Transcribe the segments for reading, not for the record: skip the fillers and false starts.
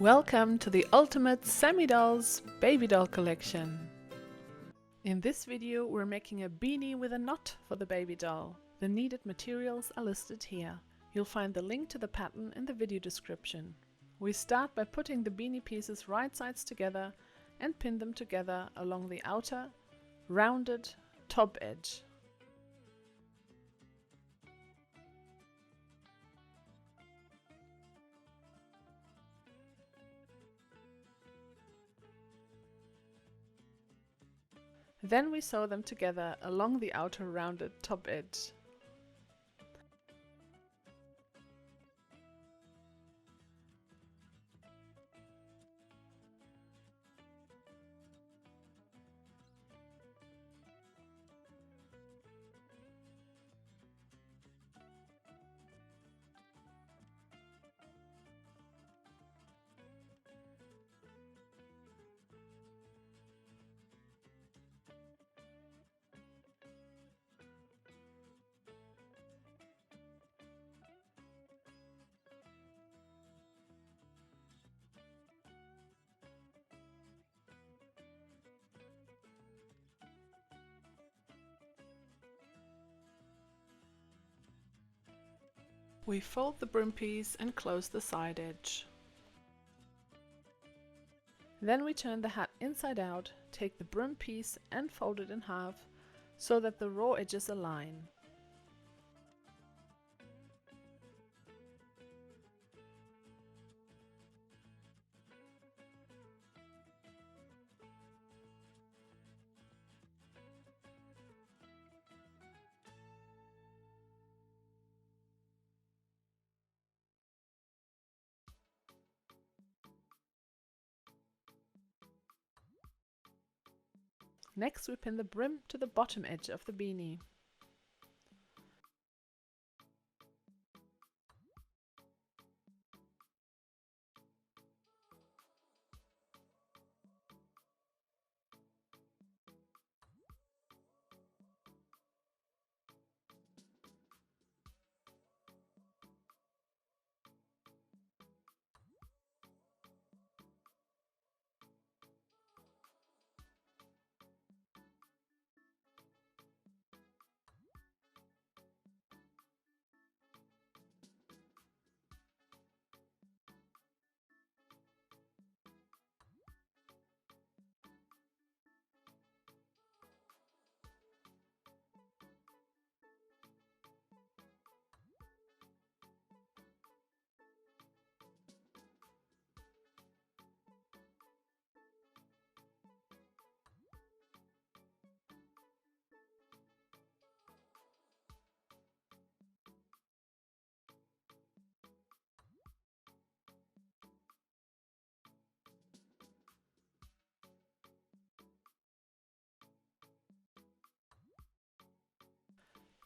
Welcome to the ultimate Sami Doll's baby doll collection. In this video we're making a beanie with a knot for the baby doll. The needed materials are listed here. You'll find the link to the pattern in the video description. We start by putting the beanie pieces right sides together and pin them together along the outer, rounded top edge. Then we sew them together along the outer rounded top edge. We fold the brim piece and close the side edge. Then we turn the hat inside out, take the brim piece and fold it in half so that the raw edges align. Next we pin the brim to the bottom edge of the beanie.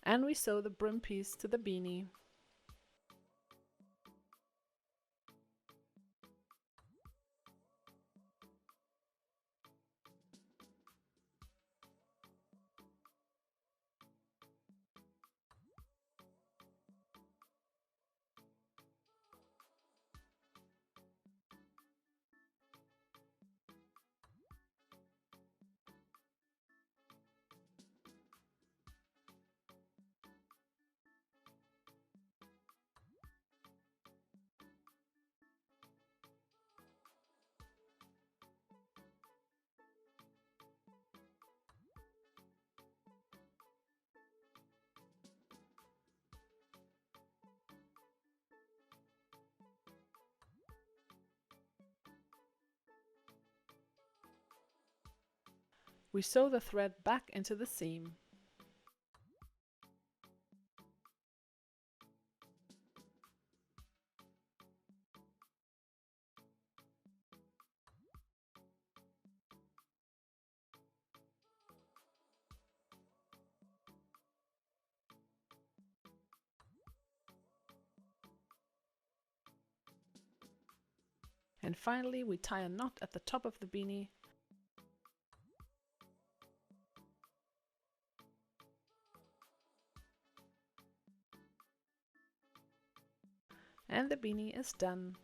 And we sew the brim piece to the beanie. We sew the thread back into the seam. And finally we tie a knot at the top of the beanie and the beanie is done.